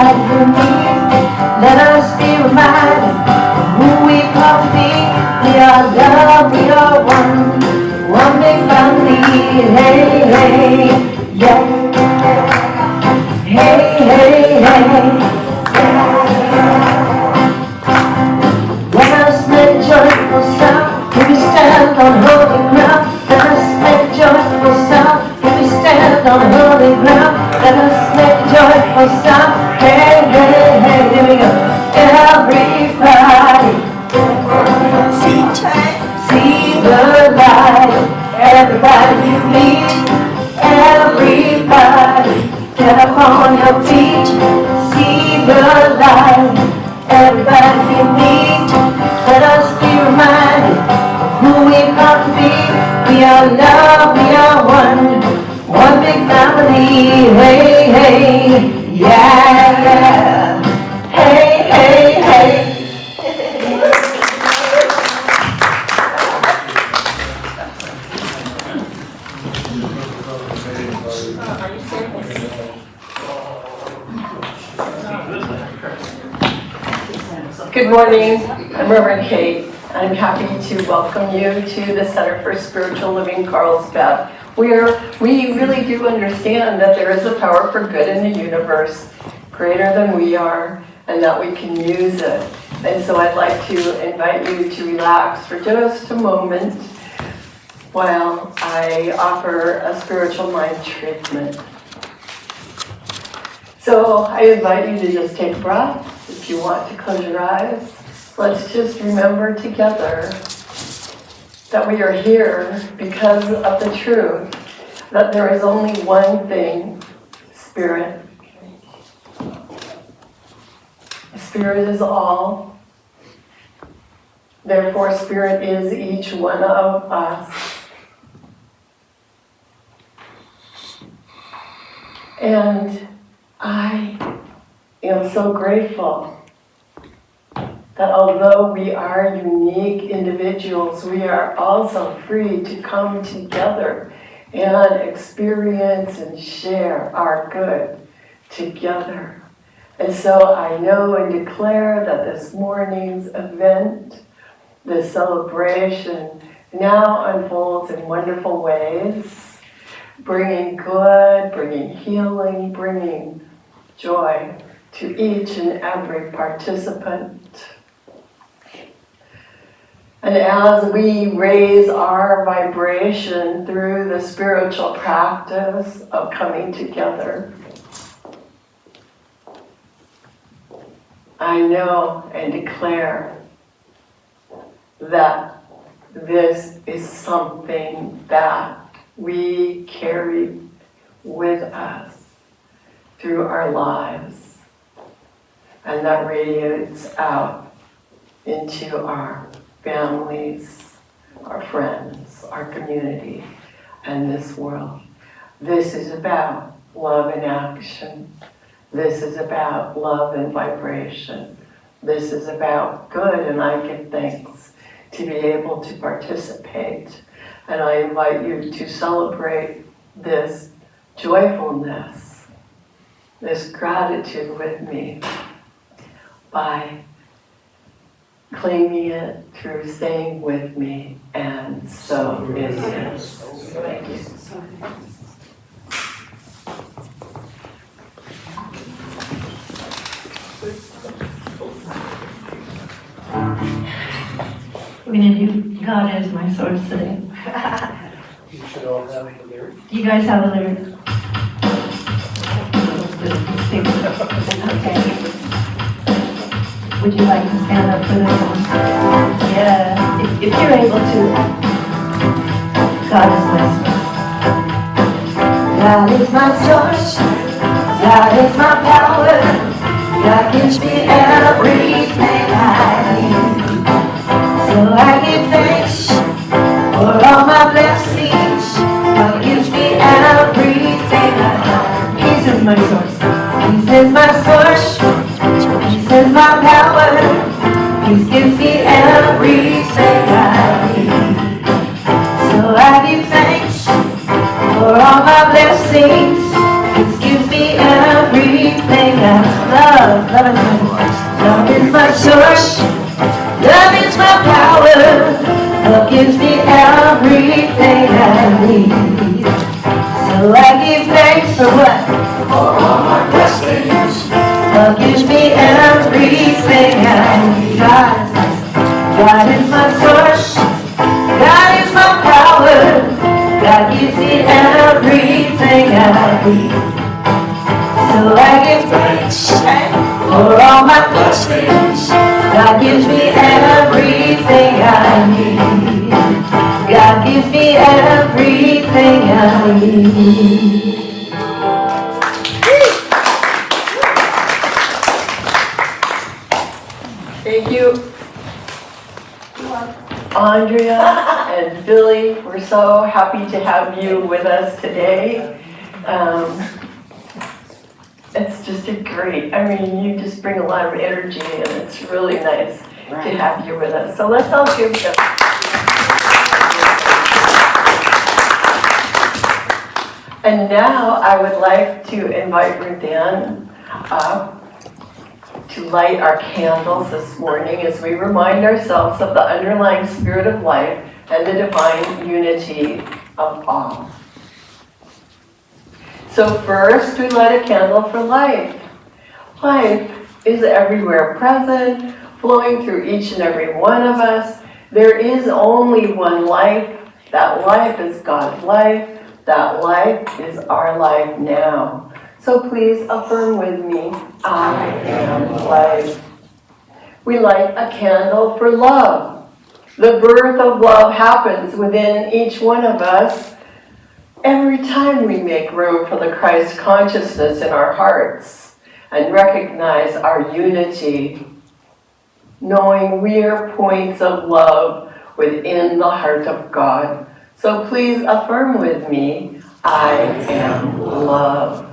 everybody hear me. Let us be reminded of who we come to be. We are love, we are one big family. Hey, hey, yeah. Hey, hey, hey. Let us make joyful sound. If we stand on holy ground. Let us make joyful sound. If we stand on holy ground. Let us make joyful sound. Hey, hey, hey, here we go. Everybody, see the light. Everybody meet. Everybody, get up on your feet. See the light. Everybody meet. Let us be reminded of who we come to be. We are love, we are one big family. Hey, hey, yeah, yeah. Hey, hey, hey. Good morning, I'm Reverend Kate. I'm happy to welcome you to the Center for Spiritual Living Carlsbad, where we really do understand that there is a power for good in the universe, greater than we are, and that we can use it. And so I'd like to invite you to relax for just a moment while I offer a spiritual mind treatment. So I invite you to just take a breath. If you want to close your eyes, let's just remember together that we are here because of the truth that there is only one thing, Spirit. Spirit is all. Therefore, Spirit is each one of us. And I am so grateful that although we are unique individuals, we are also free to come together and experience and share our good together. And so I know and declare that this morning's event, this celebration, now unfolds in wonderful ways, bringing good, bringing healing, bringing joy to each and every participant. And as we raise our vibration through the spiritual practice of coming together, I know and declare that this is something that we carry with us through our lives, and that radiates out into our families, our friends, our community, and this world. This is about love in action. This is about love and vibration. This is about good, and I give thanks to be able to participate. And I invite you to celebrate this joyfulness, this gratitude with me by claiming it through saying with me, and so is it. Thank you. We're going to do God as my source today. You should all have a lyric. Do you guys have a lyric? Okay. Would you like to stand up for this one? Yeah, if you're able to. God is my source. God is my source. God is my power. God gives me everything I need. So I give thanks for all my blessings. God gives me everything I have. He is my source. He is my source. He is my power. He gives me everything I need. So I give thanks for all my blessings. He gives me everything I love. love. Love is my source. Love is my power. Love gives me everything I need. So I give thanks for what? For all my blessings. Love gives me everything I need. God is my source. God is my power. God gives me everything I need. So I give thanks for all my blessings. God gives me everything I need. God gives me everything I need. Thank you, Andrea and Billy. We're so happy to have you with us today. It's just you just bring a lot of energy, and it's really nice to have you with us. So let's all give them. And now I would like to invite Rudan up to light our candles this morning as we remind ourselves of the underlying spirit of life and the divine unity of all. So first, we light a candle for life. Life is everywhere present, flowing through each and every one of us. There is only one life. That life is God's life. That life is our life now. So please affirm with me, I am life. We light a candle for love. The birth of love happens within each one of us every time we make room for the Christ consciousness in our hearts and recognize our unity, knowing we are points of love within the heart of God. So please affirm with me, I am love.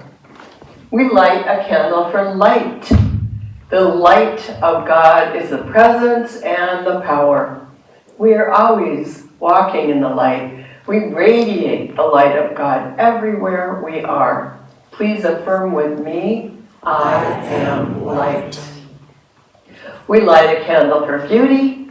We light a candle for light. The light of God is the presence and the power. We are always walking in the light. We radiate the light of God everywhere we are. Please affirm with me, I am light. We light a candle for beauty.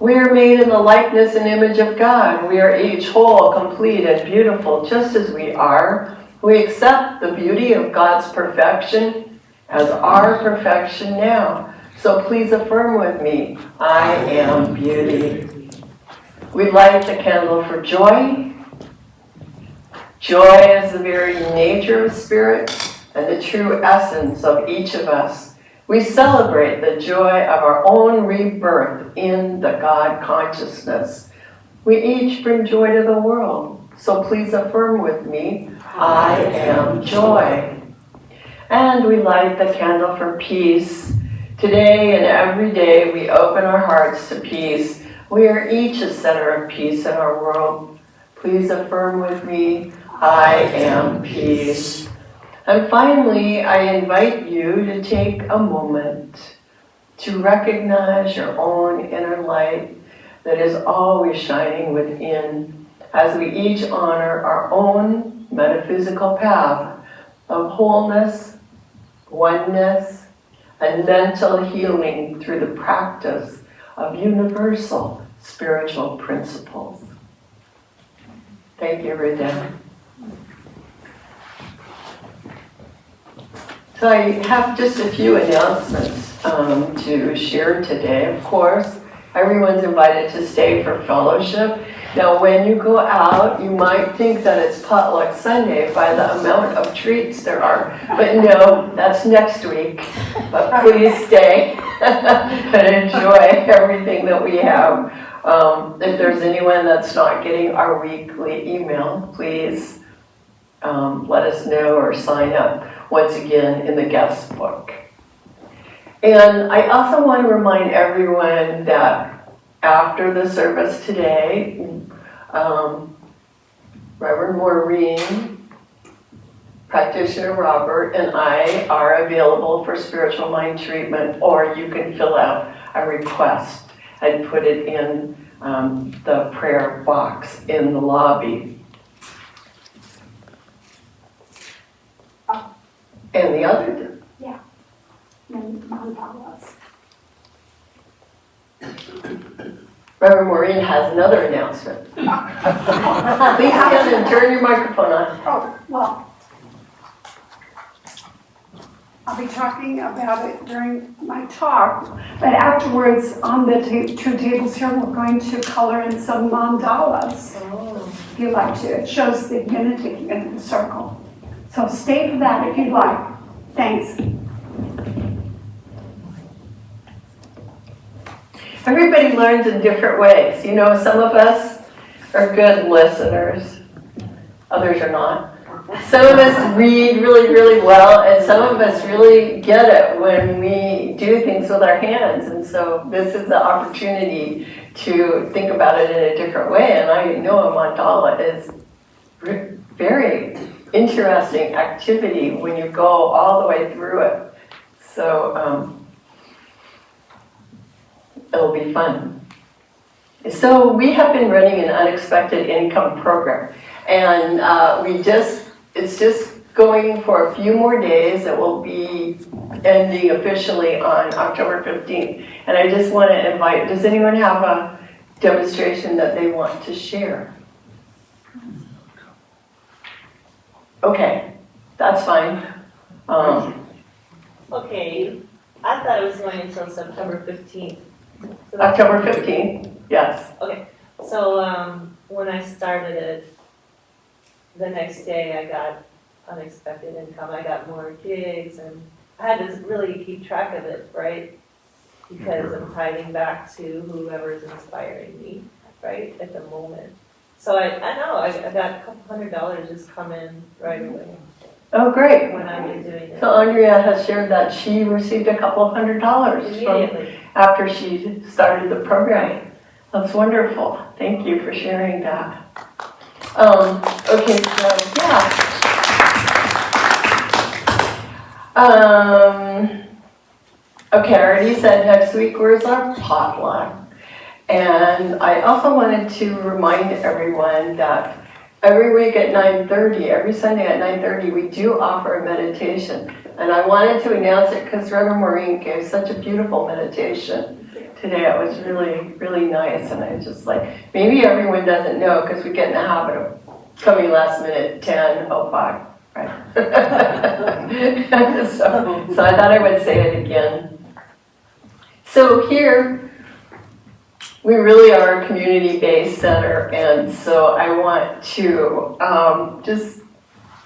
We are made in the likeness and image of God. We are each whole, complete, and beautiful just as we are. We accept the beauty of God's perfection as our perfection now. So please affirm with me, I am beauty. We light the candle for joy. Joy is the very nature of spirit and the true essence of each of us. We celebrate the joy of our own rebirth in the God consciousness. We each bring joy to the world. So please affirm with me, I am joy. And we light the candle for peace. Today and every day we open our hearts to peace. We are each a center of peace in our world. Please affirm with me, I am peace. And finally, I invite you to take a moment to recognize your own inner light that is always shining within as we each honor our own metaphysical path of wholeness, oneness, and mental healing through the practice of universal spiritual principles. Thank you, Rita. So I have just a few announcements to share today. Of course, everyone's invited to stay for fellowship. Now, when you go out, you might think that it's Potluck Sunday by the amount of treats there are. But no, that's next week. But please stay and enjoy everything that we have. If there's anyone that's not getting our weekly email, please let us know or sign up once again in the guest book. And I also want to remind everyone that after the service today, Reverend Maurene, Practitioner Robert, and I are available for spiritual mind treatment, or you can fill out a request and put it in the prayer box in the lobby. And the other, doing mandalas. Reverend Maureen has another announcement. Please stand and turn your microphone on. Oh, well, I'll be talking about it during my talk, but afterwards on the two tables here, we're going to color in some mandalas. If you like to, it shows the unity in the circle. So stay for that if you'd like. Thanks. Everybody learns in different ways. You know, some of us are good listeners, others are not. Some of us read really, really well, and some of us really get it when we do things with our hands. And so this is the opportunity to think about it in a different way. And I know a mandala is very interesting activity when you go all the way through it. So it'll be fun. So we have been running an unexpected income program, and it's just going for a few more days. It will be ending officially on October 15th. And I just want to invite, does anyone have a demonstration that they want to share? Okay, that's fine. Okay, I thought it was going until September 15th. So October 15th, yes. So when I started it, the next day I got unexpected income. I got more gigs, and I had to really keep track of it, right? Because I'm tithing back to whoever's inspiring me, right, at the moment. So I know, I got $200 just come in right away Oh, great. when I was doing it. So Andrea has shared that she received a couple of $100 Immediately. after she started the program. That's wonderful. Thank you for sharing that. Okay, so yeah. Okay, I already said next week was our potluck. And I also wanted to remind everyone that every week at 9:30, every Sunday at 9:30, we do offer a meditation. And I wanted to announce it because Reverend Maureen gave such a beautiful meditation today. It was really, really nice. And I was just like, maybe everyone doesn't know because we get in the habit of coming last minute, 10:05, right? So I thought I would say it again. So here, we really are a community-based center, and so I want to just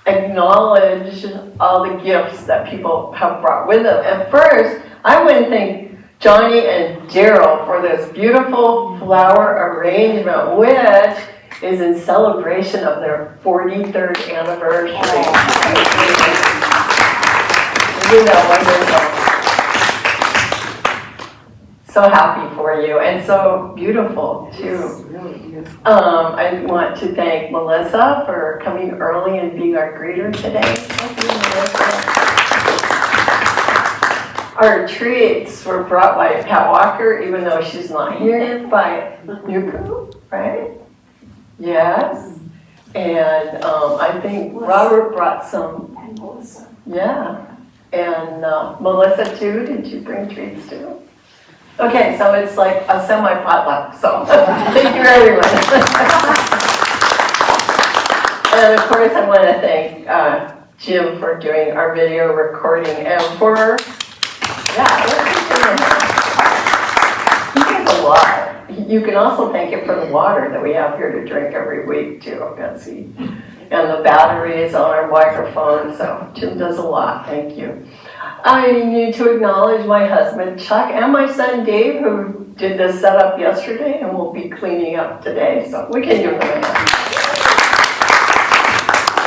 acknowledge all the gifts that people have brought with them. And first, I want to thank Johnny and Daryl for this beautiful flower arrangement, which is in celebration of their 43rd anniversary. Isn't that wonderful? So happy for you, and so beautiful too. Really beautiful. I want to thank Melissa for coming early and being our greeter today. Thank you, Melissa. Our treats were brought by Pat Walker, even though she's not here, by Yuko, right? Yes. And I think Robert brought some, And Melissa. yeah. And Melissa too, did you bring treats too? Okay, so it's like a semi-potluck, so thank you everyone. And of course I want to thank Jim for doing our video recording and for, he gave a lot. You can also thank him for the water that we have here to drink every week too, Betsy. And the batteries on our microphone, so Jim does a lot, thank you. I need to acknowledge my husband Chuck and my son Dave, who did this setup yesterday and will be cleaning up today, so we can give them a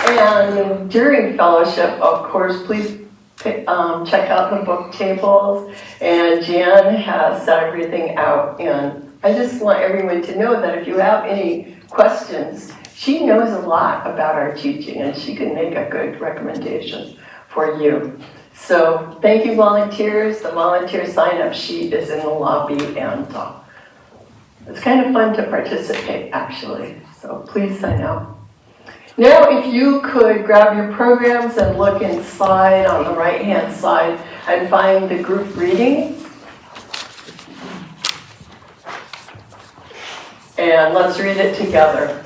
hand. And during fellowship, of course, please check out the book tables, and Jan has set everything out, and I just want everyone to know that if you have any questions, she knows a lot about our teaching, and she can make a good recommendation for you. So thank you, volunteers. The volunteer sign-up sheet is in the lobby, and it's kind of fun to participate, actually. So please sign up. Now, if you could grab your programs and look inside on the right-hand side, and find the group reading. And let's read it together.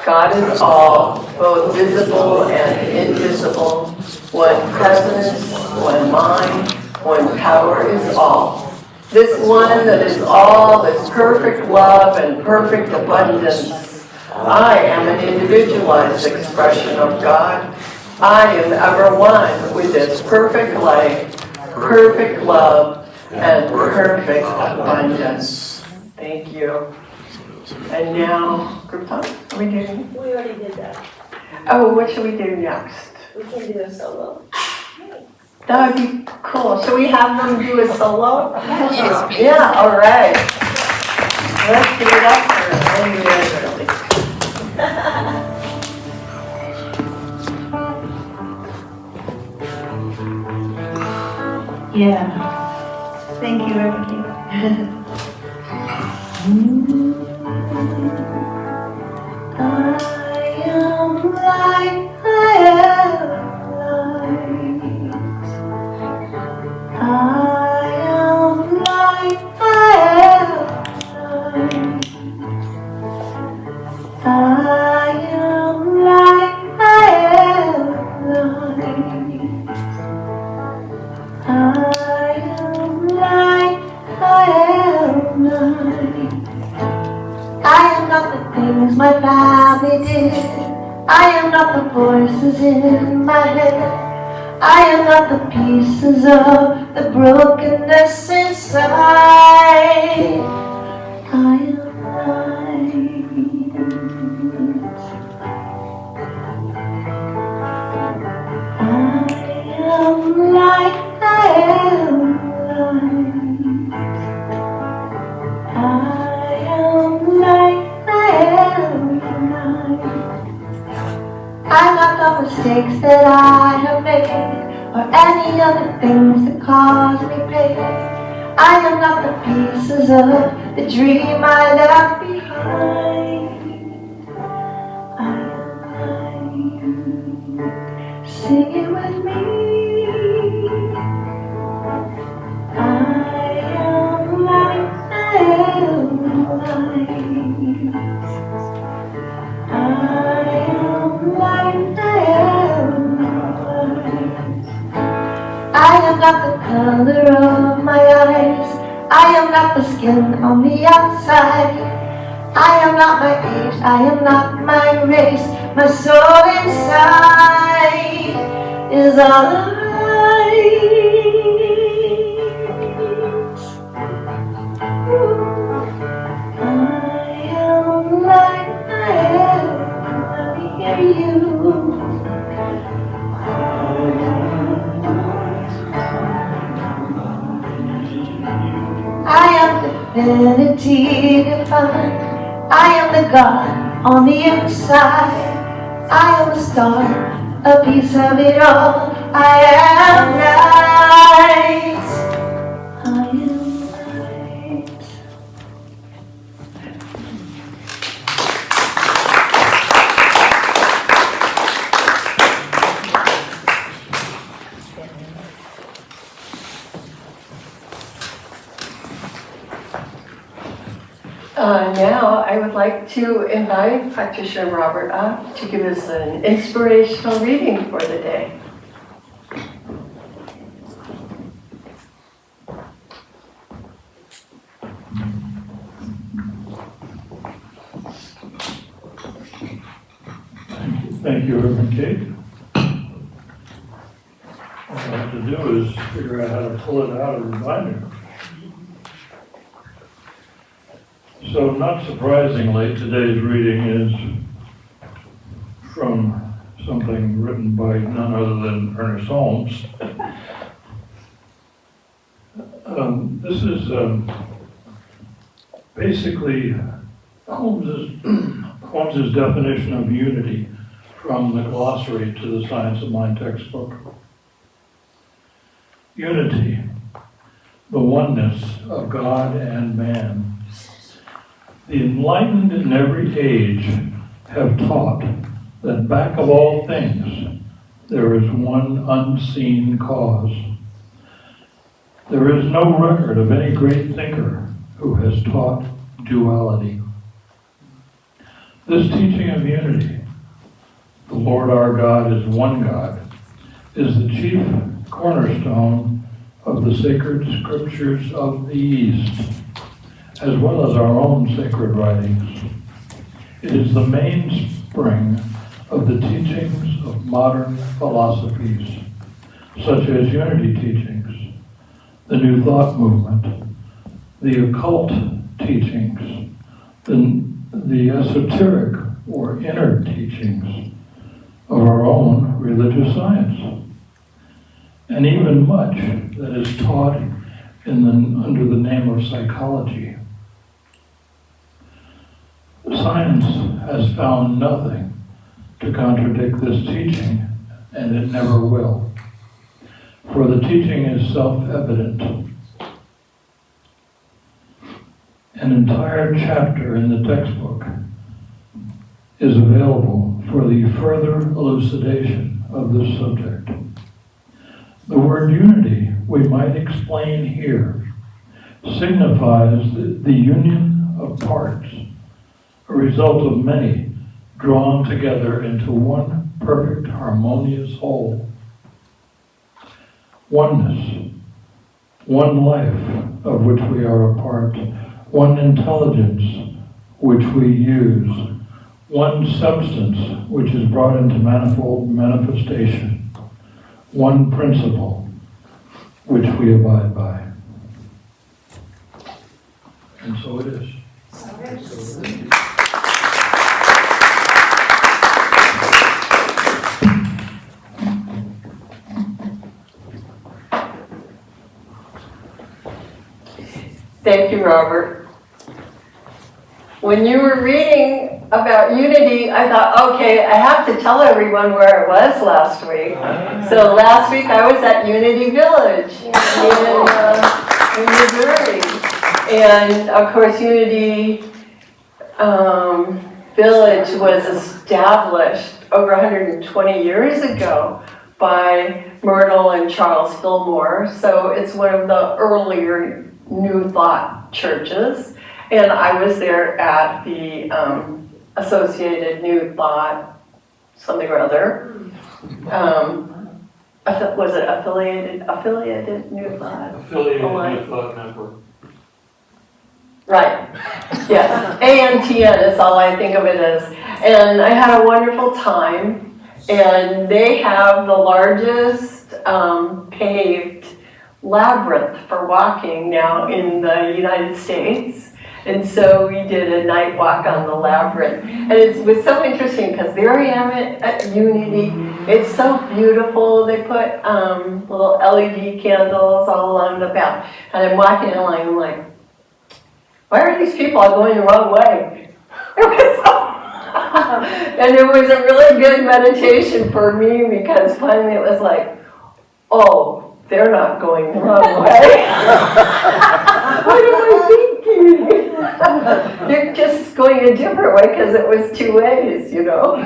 God is all, both visible and invisible, one presence, one mind, one power is all. This one that is all is perfect love and perfect abundance. I am an individualized expression of God. I am ever one with this perfect life, perfect love, and perfect abundance. Thank you. And now, group time? Are we doing? We already did that. Oh, what should we do next? We can do a solo. That would be cool. Should we have them do a solo? Yes. Yeah, all right. Let's give it up for Yeah. Thank you, everybody. I am light, I am light. I am light, I am light. I am light, I am light. I am light, I am light. I am not the things my family did. I am not the voices in my head. I am not the pieces of the brokenness inside. I am light. I am light. I am light. I am light. I am light. I'm not the mistakes that I have made, or any other things that cause me pain. I am not the pieces of the dream I left behind. I am light. Sing it with me. I am light. I am light. I am light, I am light. I am not the color of my eyes. I am not the skin on the outside. I am not my age, I am not my race. My soul inside is all alight. I am light, I am, let me hear you. I am divinity divine. I am the God on the inside. I am a star, a piece of it all. I am light. I am light. Now I would like to invite Practitioner Robert up to give us an inspirational reading for the day. Thank you, Reverend Kate. All I have to do is figure out how to pull it out of the binder. So, not surprisingly, today's reading is from something written by none other than Ernest Holmes. This is basically Holmes's definition of unity from the glossary to the Science of Mind textbook. Unity, the oneness of God and man. The enlightened in every age have taught that back of all things there is one unseen cause, There is no record of any great thinker who has taught duality. This teaching of unity, the Lord our God is one God, is the chief cornerstone of the sacred scriptures of the East, as well as our own sacred writings. It is the mainspring of the teachings of modern philosophies, such as unity teachings, the New Thought movement, the occult teachings, the esoteric or inner teachings of our own religious science, and even much that is taught under the name of psychology. Science has found nothing to contradict this teaching, and it never will. For the teaching is self-evident. An entire chapter in the textbook is available for the further elucidation of this subject. The word unity, we might explain here, signifies the union of parts, a result of many drawn together into one perfect, harmonious whole. Oneness, one life of which we are a part, one intelligence which we use, one substance which is brought into manifold manifestation, one principle which we abide by. And so it is. Thank you, Robert. When you were reading about unity, I thought, okay, I have to tell everyone where I was last week. So last week I was at Unity Village in Missouri. And of course, Unity Village was established over 120 years ago by Myrtle and Charles Fillmore. So it's one of the earlier New Thought churches. And I was there at the Associated New Thought, something or other. Was it affiliated New Thought? Affiliated New Thought Network. Right, yeah, ANTN is all I think of it as. And I had a wonderful time, and they have the largest paved labyrinth for walking now in the United States. And so we did a night walk on the labyrinth. And it was so interesting because there I am at Unity. It's so beautiful. They put little LED candles all along the path. And I'm walking along, I'm like, why are these people all going the wrong way? And it was a really good meditation for me because finally it was like, oh, they're not going the wrong way. What am I thinking? You're just going a different way because it was two ways, you know.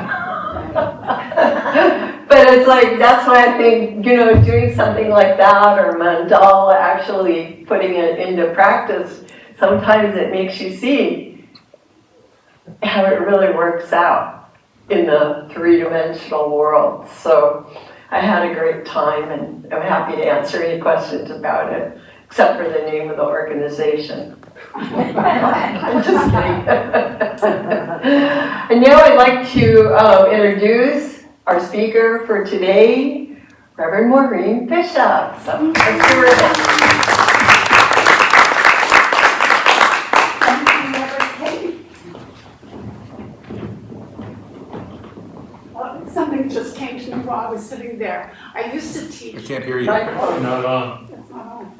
But it's like, that's why I think, you know, doing something like that or mandala, actually putting it into practice, sometimes it makes you see how it really works out in the three-dimensional world. So I had a great time, and I'm happy to answer any questions about it, except for the name of the organization. I'm just kidding. And now I'd like to introduce our speaker for today, Reverend Maurene Bishop. So let's hear it. Something just came to me while I was sitting there. I used to teach. I can't hear you. Not on. That's not on.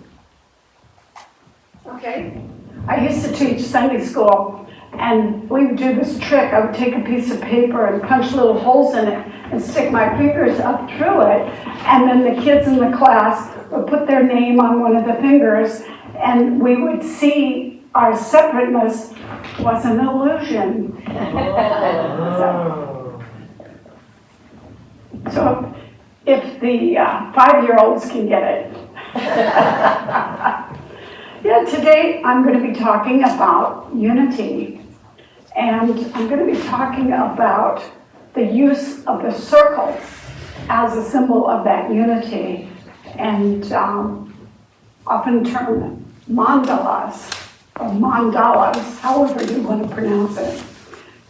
Okay. I used to teach Sunday school, and we would do this trick. I would take a piece of paper and punch little holes in it and stick my fingers up through it, and then the kids in the class would put their name on one of the fingers, and we would see our separateness was an illusion. So if the 5-year-olds can get it, Yeah, today I'm going to be talking about unity. And I'm going to be talking about the use of the circle as a symbol of that unity. And often termed mandalas, or mandalas, however you want to pronounce it.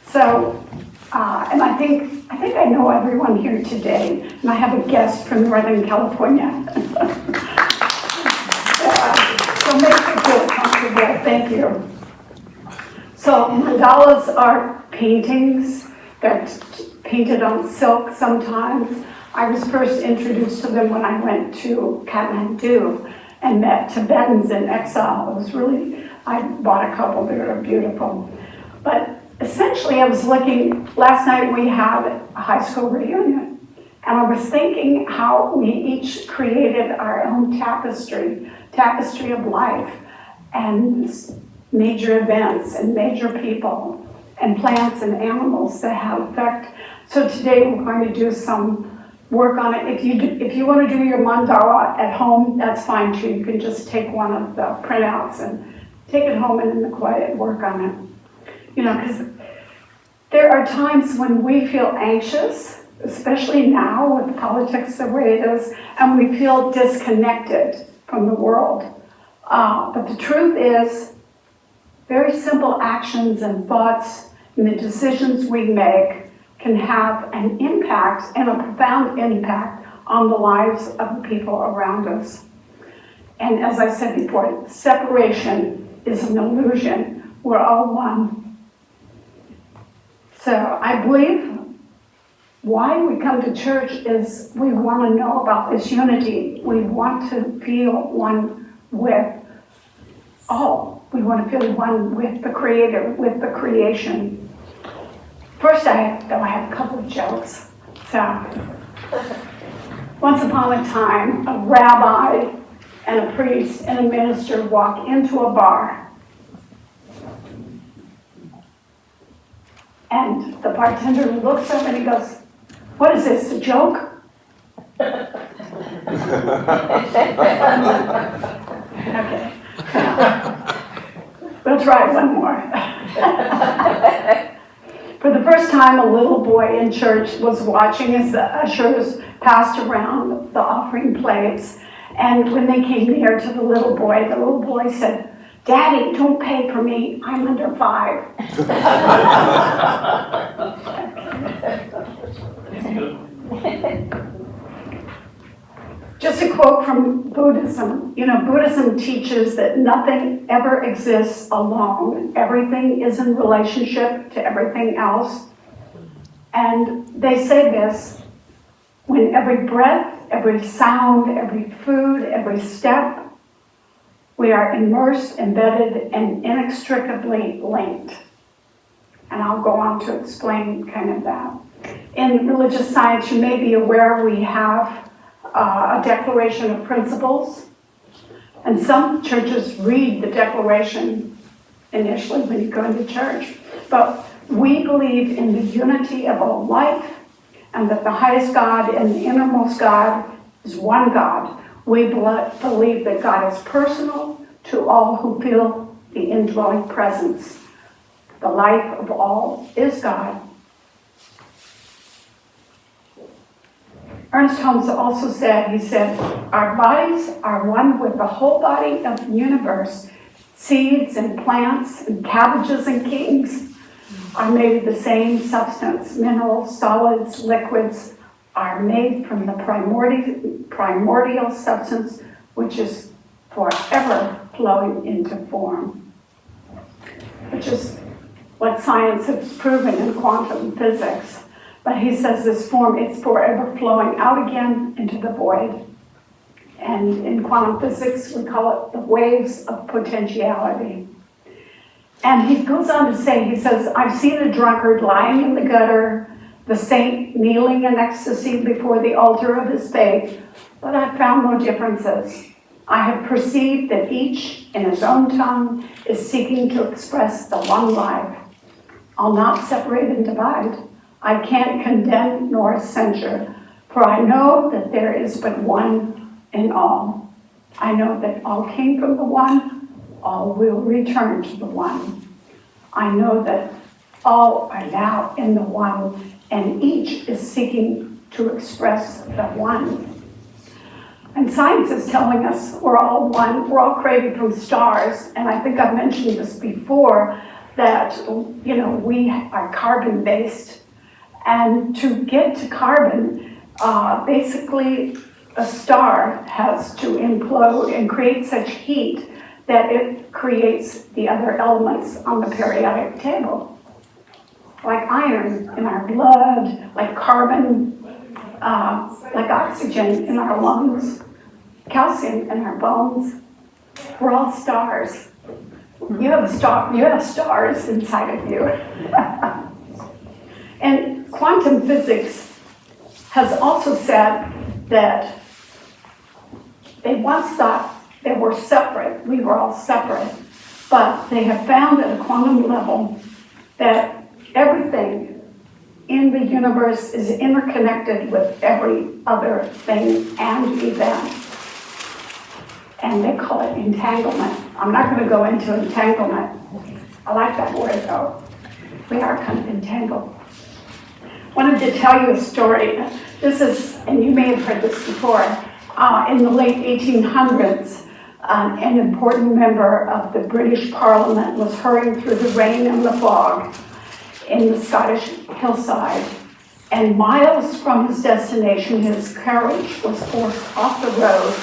So, and I think I know everyone here today, and I have a guest from Northern California. So make me feel comfortable, thank you. So mandalas are paintings. They're painted on silk sometimes. I was first introduced to them when I went to Kathmandu and met Tibetans in exile. It was really, I bought a couple, they were beautiful. But essentially I was looking, last night we had a high school reunion, and I was thinking how we each created our own tapestry of life, and major events and major people and plants and animals that have effect. So today we're going to do some work on it. If you want to do your mandala at home, that's fine too. You can just take one of the printouts and take it home and in the quiet work on it. You know, because there are times when we feel anxious, especially now with politics the way it is, and we feel disconnected from the world. But the truth is, very simple actions and thoughts and the decisions we make can have an impact, and a profound impact, on the lives of the people around us. And as I said before, separation is an illusion. We're all one. So I believe why we come to church is we want to know about this unity. We want to feel one with all. We want to feel one with the Creator, with the creation. First, I have a couple of jokes. So, once upon a time, a rabbi and a priest and a minister walk into a bar. And the bartender looks up and he goes, "What is this, a joke?" Okay. We'll try one more. For the first time, a little boy in church was watching as the ushers passed around the offering plates. And when they came near to the little boy said, "Daddy, don't pay for me, I'm under 5. Just a quote from Buddhism. You know, Buddhism teaches that nothing ever exists alone. Everything is in relationship to everything else. And they say this, when every breath, every sound, every food, every step, we are immersed, embedded, and inextricably linked. And I'll go on to explain kind of that. In religious science, you may be aware we have a Declaration of Principles, and some churches read the Declaration initially when you go into church. But we believe in the unity of all life, and that the highest God and the innermost God is one God. We believe that God is personal to all who feel the indwelling presence. The life of all is God. Ernest Holmes also said, he said, "Our bodies are one with the whole body of the universe. Seeds and plants and cabbages and kings are made of the same substance. Minerals, solids, liquids are made from the primordial substance, which is forever flowing into form." Which is what science has proven in quantum physics. But he says this form is forever flowing out again into the void. And in quantum physics, we call it the waves of potentiality. And he goes on to say, he says, "I've seen a drunkard lying in the gutter, the saint kneeling in ecstasy before the altar of his faith, but I've found no differences. I have perceived that each, in his own tongue, is seeking to express the one life. I'll not separate and divide. I can't condemn nor censure, for I know that there is but one in all. I know that all came from the one, all will return to the one. I know that all are now in the one, and each is seeking to express the one. And science is telling us we're all one, we're all created from stars, and I think I've mentioned this before, that, you know, we are carbon-based, and to get to carbon, basically a star has to implode and create such heat that it creates the other elements on the periodic table. Like iron in our blood, like carbon, like oxygen in our lungs, calcium in our bones. We're all stars. You have stars inside of you. And quantum physics has also said that they once thought they were separate, we were all separate, but they have found at a quantum level that everything in the universe is interconnected with every other thing and event. And they call it entanglement. I'm not going to go into entanglement. I like that word though. We are kind of entangled. Wanted to tell you a story. This is, and you may have heard this before, in the late 1800s, an important member of the British Parliament was hurrying through the rain and the fog in the Scottish hillside. And miles from his destination, his carriage was forced off the road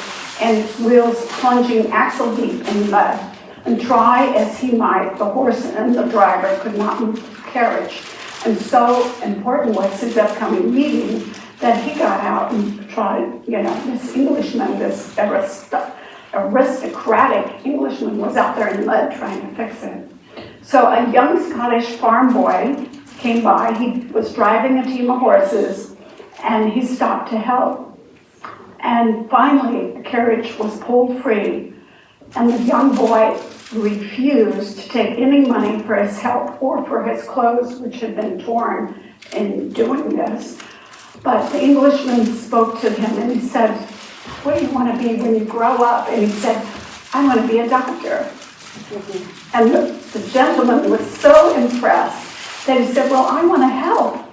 and its wheels plunging axle deep in mud. And try as he might, the horse and the driver could not move the carriage. And so important was his upcoming meeting that he got out and tried, you know, this Englishman, this aristocratic Englishman was out there in the mud trying to fix it. So a young Scottish farm boy came by. He was driving a team of horses and he stopped to help. And finally, the carriage was pulled free, and the young boy refused to take any money for his help or for his clothes, which had been torn in doing this. But the Englishman spoke to him and he said, "What do you want to be when you grow up?" And he said, "I want to be a doctor." And the gentleman was so impressed that he said, "Well, I want to help."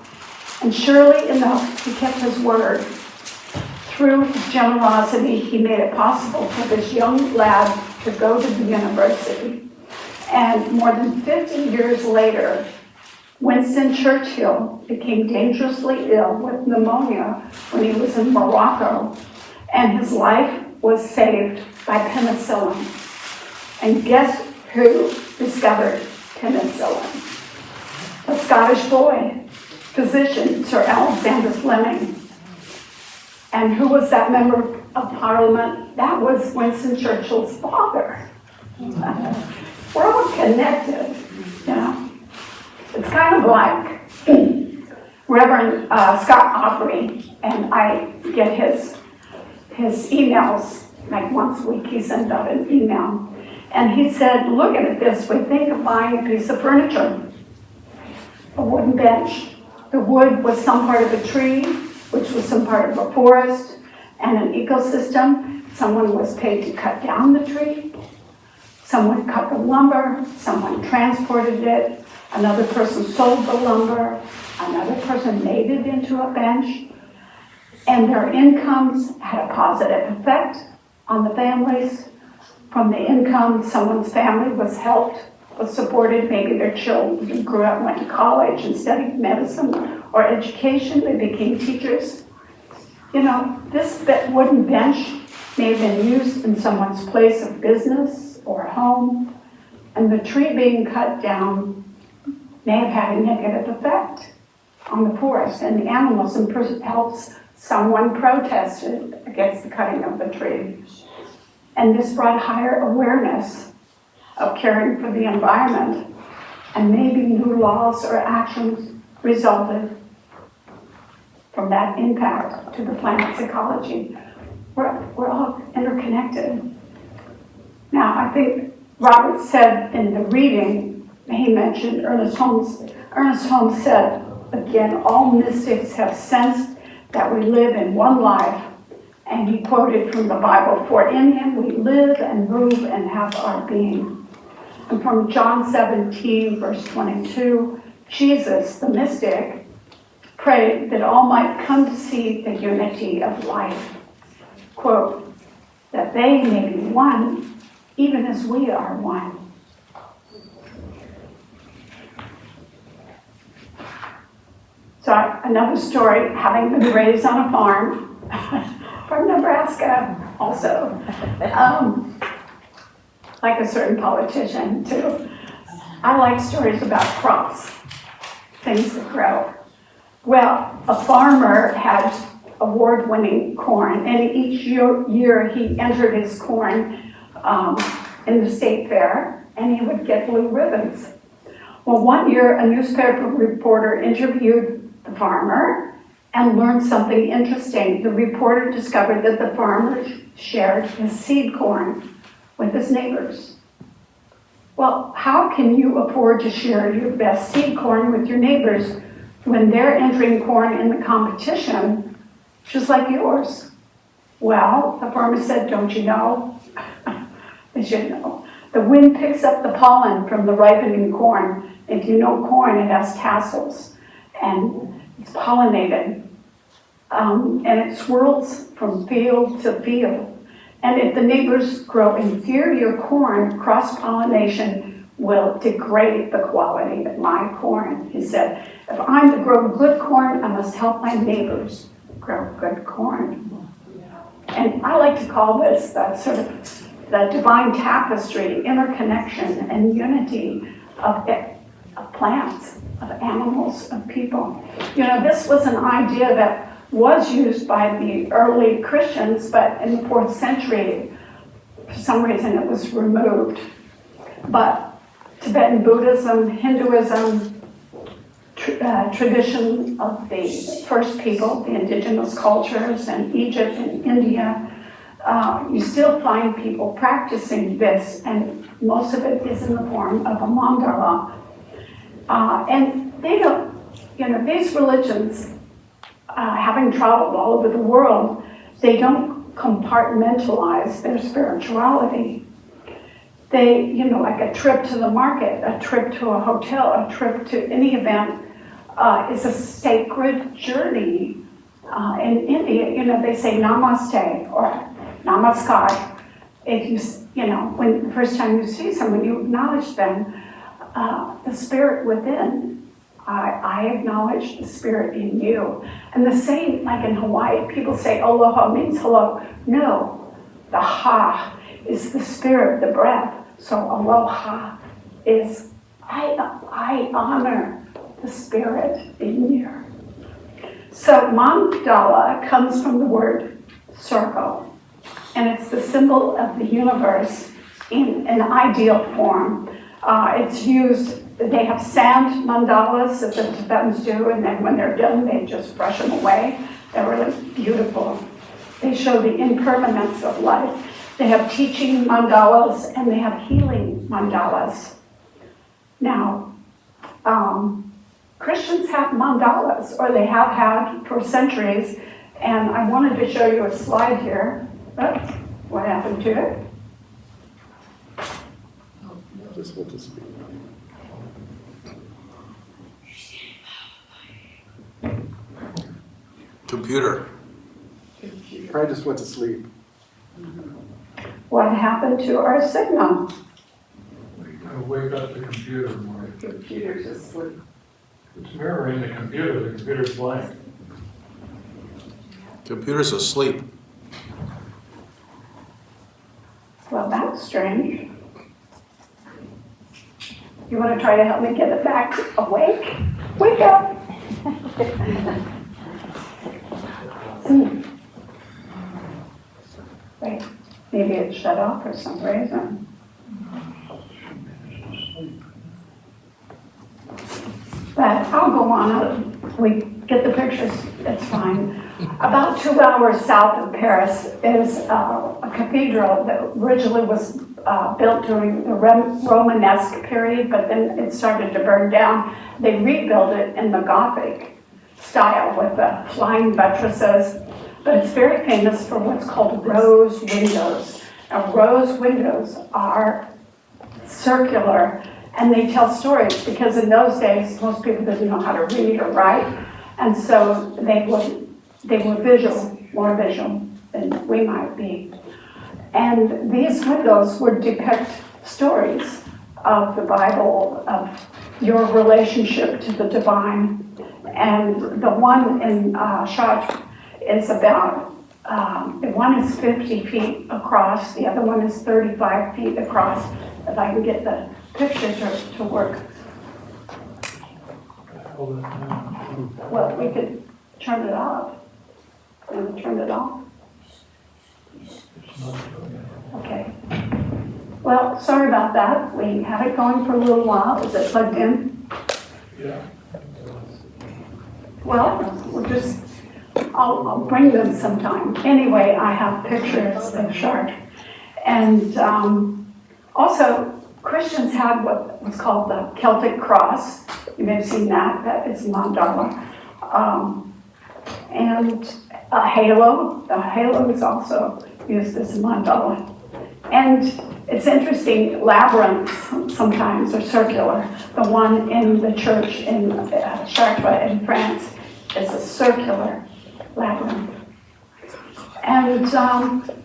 And surely enough, he kept his word. Through his generosity, he made it possible for this young lad to go to the university. And more than 50 years later, Winston Churchill became dangerously ill with pneumonia when he was in Morocco, and his life was saved by penicillin. And guess who discovered penicillin? A Scottish boy, physician Sir Alexander Fleming. And who was that member of Parliament? That was Winston Churchill's father. We're all connected, you know. It's kind of like Reverend Scott Aubrey, and I get his emails, like once a week he sends out an email. And he said, look at it this way, think of buying a piece of furniture, a wooden bench. The wood was some part of a tree, which was some part of a forest and an ecosystem. Someone was paid to cut down the tree. Someone cut the lumber. Someone transported it. Another person sold the lumber. Another person made it into a bench. And their incomes had a positive effect on the families. From the income, someone's family was helped, was supported. Maybe their children grew up, went to college and studied medicine or education. They became teachers. You know, this wooden bench may have been used in someone's place of business or home, and the tree being cut down may have had a negative effect on the forest and the animals, and helps someone protested against the cutting of the tree. And this brought higher awareness of caring for the environment, and maybe new laws or actions resulted from that impact to the planet's ecology. We're all interconnected. Now, I think Robert said in the reading, he mentioned Ernest Holmes. Ernest Holmes said, again, all mystics have sensed that we live in one life And he quoted from the Bible, "For in him we live and move and have our being." And from John 17, verse 22, Jesus, the mystic, prayed that all might come to see the unity of life. Quote, "that they may be one, even as we are one." So another story, having been raised on a farm from Nebraska also, like a certain politician too. I like stories about crops, things that grow. Well, a farmer had award-winning corn, and each year he entered his corn in the state fair, and he would get blue ribbons. Well, one year a newspaper reporter interviewed the farmer and learned something interesting. The reporter discovered that the farmer shared his seed corn with his neighbors. Well, how can you afford to share your best seed corn with your neighbors when they're entering corn in the competition just like yours? Well, the farmer said, "Don't you know?" They should know. "The wind picks up the pollen from the ripening corn. If you know corn, it has tassels, and it's pollinated, and it swirls from field to field. And if the neighbors grow inferior corn, cross-pollination will degrade the quality of my corn," he said. "If I'm to grow good corn, I must help my neighbors grow good corn." And I like to call this the sort of the divine tapestry, interconnection and unity of plants, of animals, of people. You know, this was an idea that was used by the early Christians, but in the 4th century, for some reason it was removed. But Tibetan Buddhism, Hinduism, tradition of the first people, the indigenous cultures, and Egypt and India, you still find people practicing this, and most of it is in the form of a mandala. And they don't, you know, these religions, having traveled all over the world, they don't compartmentalize their spirituality. They, you know, like a trip to the market, a trip to a hotel, a trip to any event is a sacred journey. In India, you know, they say namaste or namaskar. If you know, when the first time you see someone, you acknowledge them, the spirit within. I acknowledge the spirit in you. And the same, like in Hawaii, people say aloha means hello. No, the ha is the spirit, the breath. So aloha is I honor the spirit in you. So mandala comes from the word circle, and it's the symbol of the universe in an ideal form. It's used, they have sand mandalas that the Tibetans do, and then when they're done, they just brush them away. They're really beautiful. They show the impermanence of life. They have teaching mandalas, and they have healing mandalas. Now, Christians have mandalas, or they have had for centuries, and I wanted to show you a slide here. Oops, what happened to it? Just what to speak. Computer. Probably just went to sleep. What happened to our signal? You gotta wake up the computer, Maureen. Computer's asleep. It's mirroring the computer's blank. Computer's asleep. Well, that's strange. You want to try to help me get it back awake? Wake up! Wait, maybe it shut off for some reason. But I'll go on. We get the pictures, it's fine. About 2 hours south of Paris is a cathedral that originally was built during the Romanesque period, but then it started to burn down. They rebuilt it in the Gothic style with the flying buttresses. but it's very famous for what's called rose windows. Now, rose windows are circular, and they tell stories, because in those days, most people didn't know how to read or write, and so they were visual, more visual than we might be. And these windows would depict stories of the Bible, of your relationship to the divine. And the one in Chartres is about, the one is 50 feet across, the other one is 35 feet across, if I can get the picture to work. Well, we could turn it off. And turn it off. Okay. Well, sorry about that. We had it going for a little while. Is it plugged in? Yeah. Well, I'll bring them sometime. Anyway, I have pictures of Chartres. And also, Christians had what was called the Celtic cross. You may have seen that. That is mandala. And a halo. The halo is also used as a mandala. And it's interesting, labyrinths sometimes are circular. The one in the church in Chartres in France is a circular labyrinth. And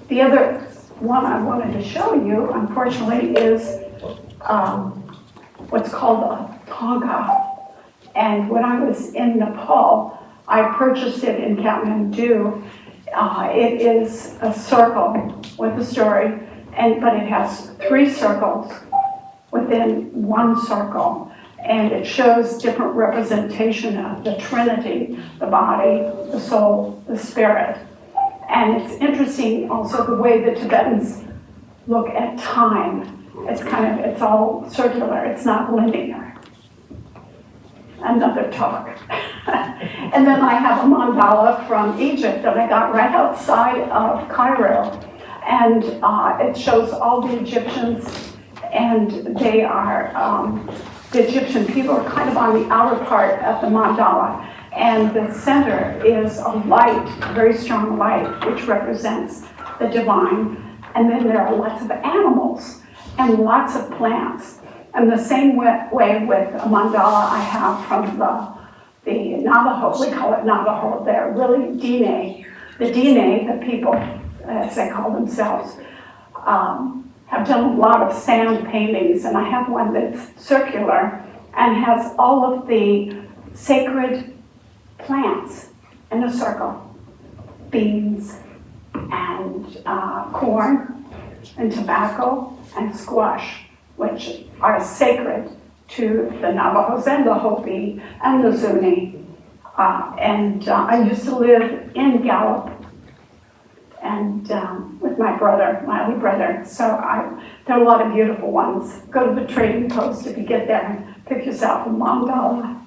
the other one I wanted to show you, unfortunately, is what's called a tonka. And when I was in Nepal, I purchased it in Kathmandu. It is a circle with a story, but it has 3 circles within one circle. And it shows different representation of the Trinity, the body, the soul, the spirit. And it's interesting also the way the Tibetans look at time. It's all circular, it's not linear. Another talk. And then I have a mandala from Egypt that I got right outside of Cairo. And it shows all the Egyptians, and they are, the Egyptian people are kind of on the outer part of the mandala. And the center is a light, a very strong light, which represents the divine. And then there are lots of animals and lots of plants. And the same way with a mandala I have from the Navajo, we call it Navajo, they're really Dine. The Dine, the people, as they call themselves, have done a lot of sand paintings, and I have one that's circular and has all of the sacred plants in a circle. Beans and corn and tobacco and squash, which are sacred to the Navajos and the Hopi and the Zuni. I used to live in Gallup and with my brother, my only brother. So there are a lot of beautiful ones. Go to the trading post if you get there and pick yourself a mandala.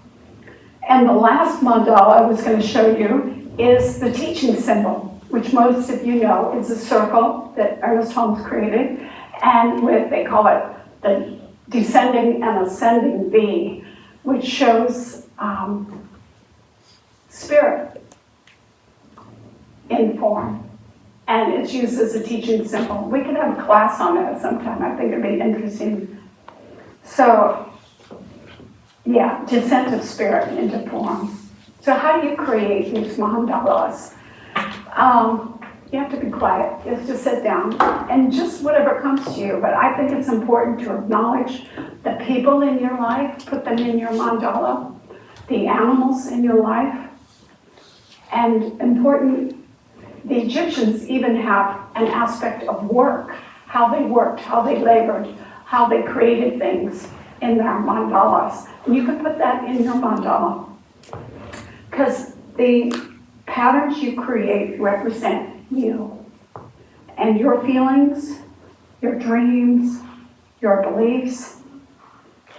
And the last mandala I was going to show you is the teaching symbol, which most of you know is a circle that Ernest Holmes created, and they call it the descending and ascending V, which shows spirit in form. And it's used as a teaching symbol. We could have a class on it sometime. I think it'd be interesting. So, yeah, descent of spirit into form. So how do you create these mandalas? You have to be quiet. You have to sit down and just whatever comes to you. But I think it's important to acknowledge the people in your life, put them in your mandala, the animals in your life, and important. The Egyptians even have an aspect of work, how they worked, how they labored, how they created things in their mandalas. And you can put that in your mandala, because the patterns you create represent you and your feelings, your dreams, your beliefs,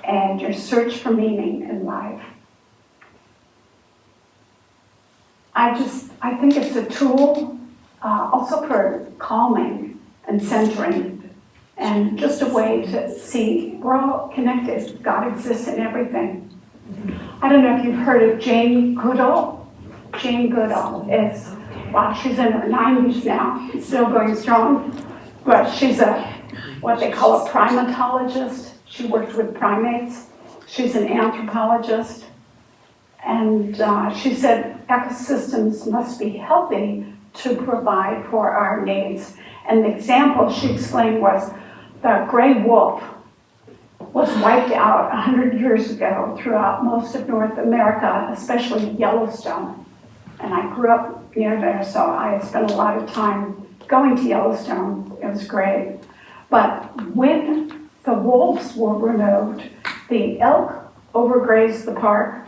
and your search for meaning in life. I think it's a tool also for calming and centering, and just a way to see we're all connected. God exists in everything. I don't know if you've heard of Jane Goodall. Jane Goodall is Well, she's in her 90s now, still going strong, but she's what they call a primatologist. She works with primates. She's an anthropologist. And she said ecosystems must be healthy to provide for our needs. And the example she explained was the gray wolf was wiped out 100 years ago throughout most of North America, especially Yellowstone. And I grew up near there, so I spent a lot of time going to Yellowstone. It was great. But when the wolves were removed, the elk overgrazed the park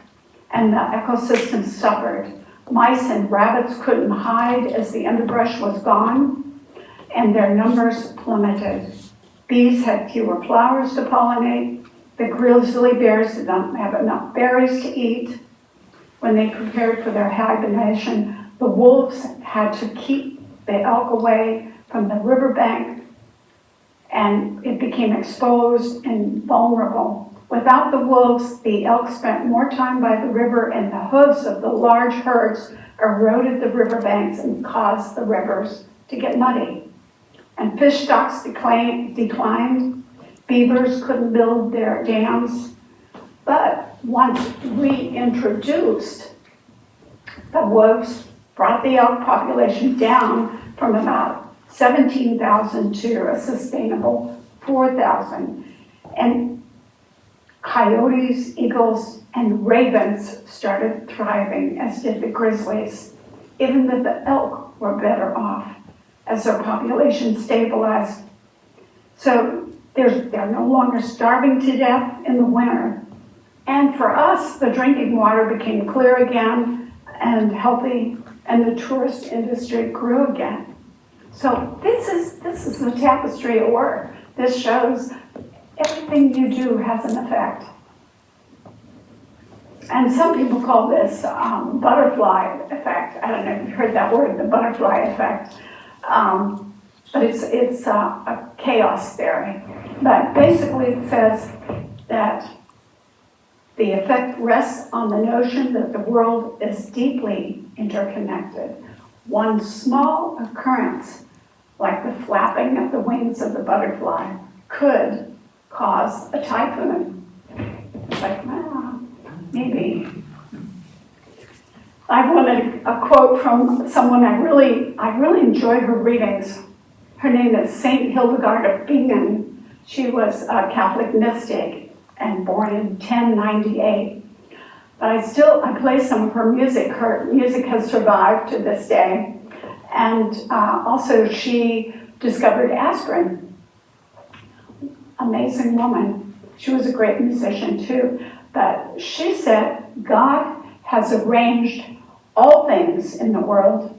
and the ecosystem suffered. Mice and rabbits couldn't hide as the underbrush was gone, and their numbers plummeted. Bees had fewer flowers to pollinate. The grizzly bears did not have enough berries to eat. When they prepared for their hibernation, the wolves had to keep the elk away from the riverbank, and it became exposed and vulnerable. Without the wolves, the elk spent more time by the river, and the hooves of the large herds eroded the riverbanks and caused the rivers to get muddy. And fish stocks declined. Beavers couldn't build their dams. But once we introduced the wolves, brought the elk population down from about 17,000 to a sustainable 4,000. And coyotes, eagles, and ravens started thriving, as did the grizzlies. Even the elk were better off as their population stabilized. So they're no longer starving to death in the winter. And for us, the drinking water became clear again and healthy, and the tourist industry grew again. So this is the tapestry at work. This shows everything you do has an effect. And some people call this butterfly effect. I don't know if you've heard that word, the butterfly effect. But it's a chaos theory. But basically it says that the effect rests on the notion that the world is deeply interconnected. One small occurrence, like the flapping of the wings of the butterfly, could cause a typhoon. It's like, well, maybe. I wanted a quote from someone I really enjoy her readings. Her name is Saint Hildegard of Bingen. She was a Catholic mystic and born in 1098. But I play some of her music. Her music has survived to this day. And also she discovered aspirin. Amazing woman. She was a great musician too. But she said, God has arranged all things in the world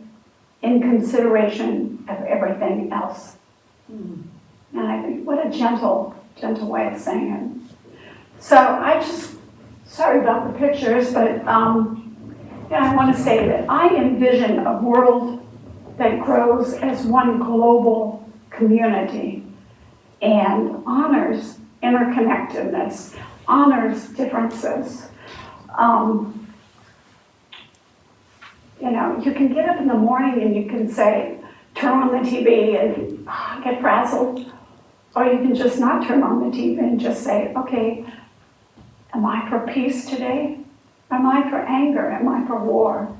in consideration of everything else. And I think, what a gentle way of saying it. So sorry about the pictures, but I want to say that I envision a world that grows as one global community and honors interconnectedness, honors differences. You can get up in the morning and you can say, turn on the TV and get frazzled. Or you can just not turn on the TV and just say, okay, am I for peace today? Am I for anger? Am I for war?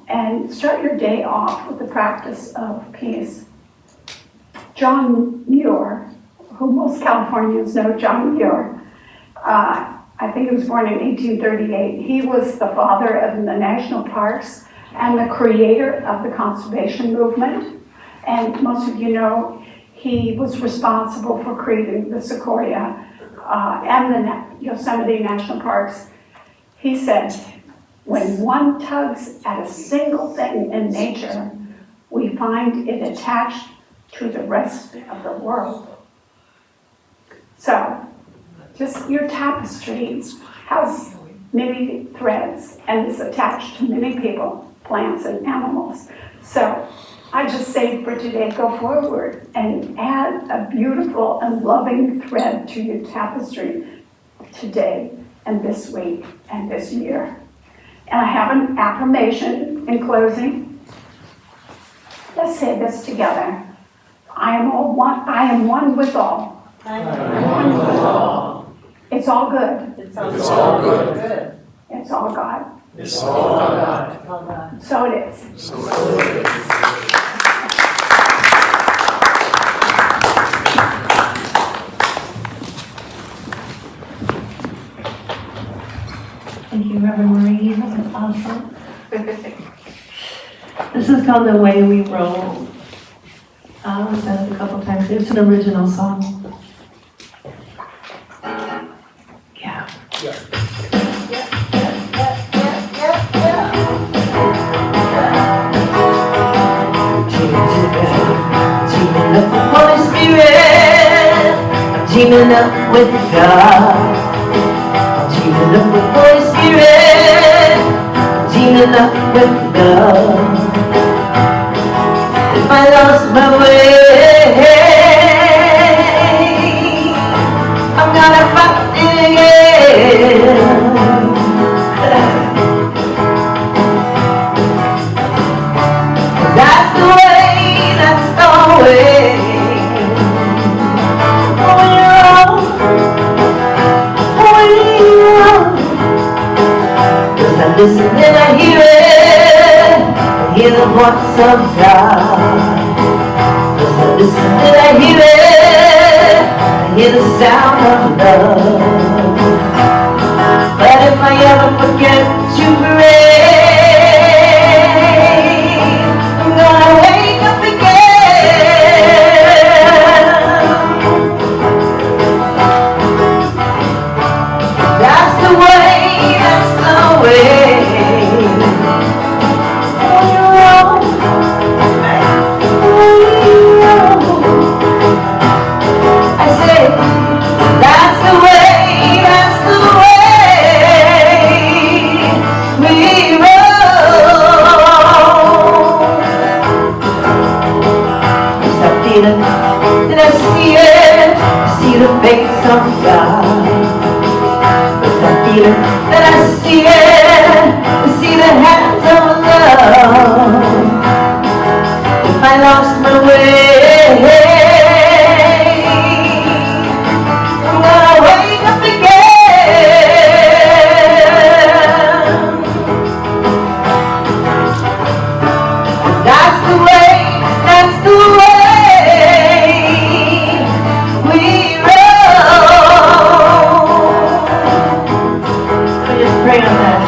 And start your day off with the practice of peace. John Muir, who most Californians know, John Muir, I think he was born in 1838. He was the father of the national parks and the creator of the conservation movement. And most of you know, he was responsible for creating the Sequoia and the Yosemite National Parks. He said, when one tugs at a single thing in nature, we find it attached to the rest of the world. So, just your tapestry has many threads and is attached to many people, plants and animals. So I just say for today, go forward and add a beautiful and loving thread to your tapestry today and this week and this year. And I have an affirmation in closing. Let's say this together. I am one with all. It's all good. It's all good. It's all God. It's all God. It's all God. So it is. So it is. Thank you, Reverend Maurene. That was awesome. This is called The Way We Roll. We've done it a couple times. It's an original song. Yeah. Teaming up with Holy Spirit. I'm teaming up with God. Teaming up with Holy Spirit, teaming up with love. If I lost my way, I'm gonna find it again. That's the way, that's the way. When you're old, I listen and I hear it, I hear the voice of God. Just I listen and I hear it, I hear the sound of love. But if I ever forget to pray, I'm gonna wake up again. That's the way, that's the way. I say, that's the way, that's the way we roll. Yes, I feel it, and I see it, I see the face of God. Yes, I feel it, and I see it, I see the hands of love. If I lost my way, I'm gonna wake up again. That's the way, that's the way we roll. I just pray on that.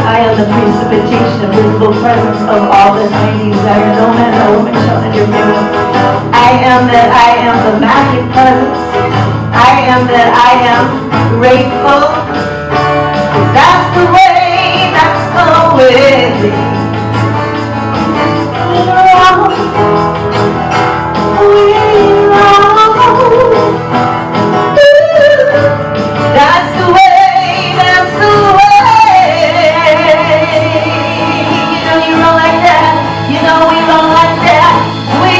I am the precipitation of visible presence of all that I desire. No man, no woman shall enter me. I am that I am the magic presence. I am that I am grateful. 'Cause that's the way, that's the way. That's the way, that's the way. You know you roll like that, you know we roll like that, we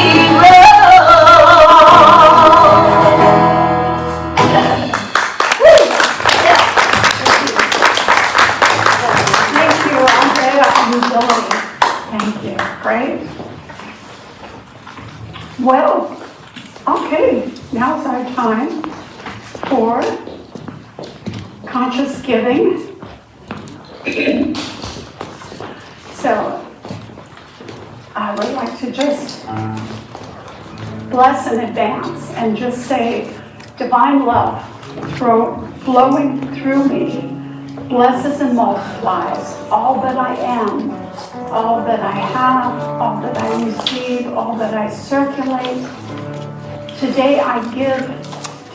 Thank you, Andrea and Zoe. Thank you. Great. Well, okay, now's our time for conscious giving. So, I would like to just bless in advance and just say, divine love flowing through me blesses and multiplies all that I am, all that I have, all that I receive, all that I circulate. Today I give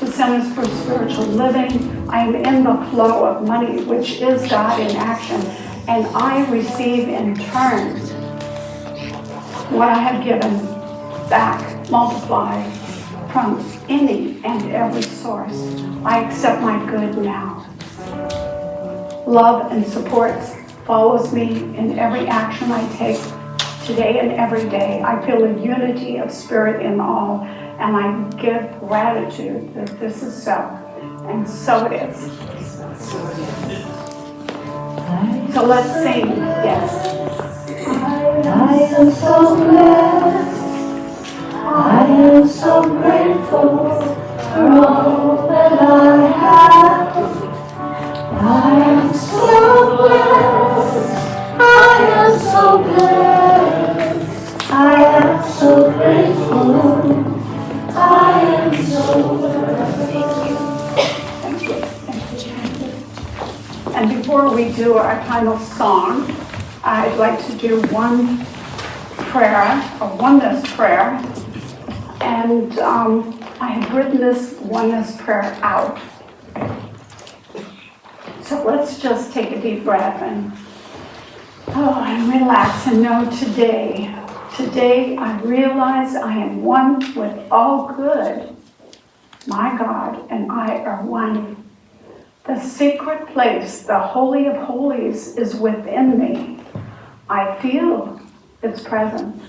to Centers for Spiritual Living. I am in the flow of money, which is God in action, and I receive in turn what I have given back, multiplied from any and every source. I accept my good now. Love and support follows me in every action I take today and every day. I feel a unity of spirit in all, and I give gratitude that this is so, and so it is. So let's sing, yes. I am so blessed. I am so grateful for all that I have. I am so blessed. I am so blessed. I am so grateful. I am so blessed. Thank you. And before we do our final song, I'd like to do one prayer, a oneness prayer. And I have written this oneness prayer out. So let's just take a deep breath and relax and know today I realize I am one with all good. My God and I are one. The secret place, the Holy of Holies, is within me. I feel its presence.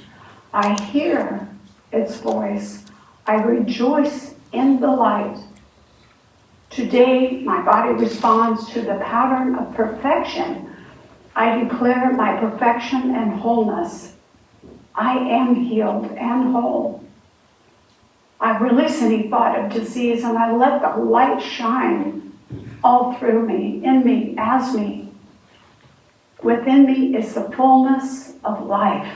I hear its voice. I rejoice in the light. Today, my body responds to the pattern of perfection. I declare my perfection and wholeness. I am healed and whole. I release any thought of disease and I let the light shine all through me, in me, as me. Within me is the fullness of life.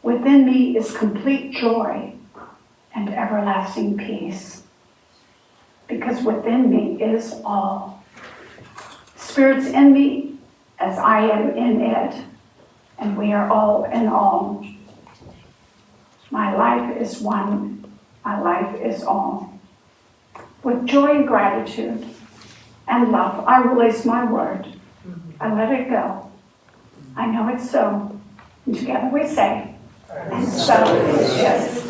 Within me is complete joy and everlasting peace. Because within me is all. Spirit's in me as I am in it, and we are all in all. My life is one. My life is all. With joy and gratitude and love, I release my word. I let it go. I know it's so. And together we say, and so it is.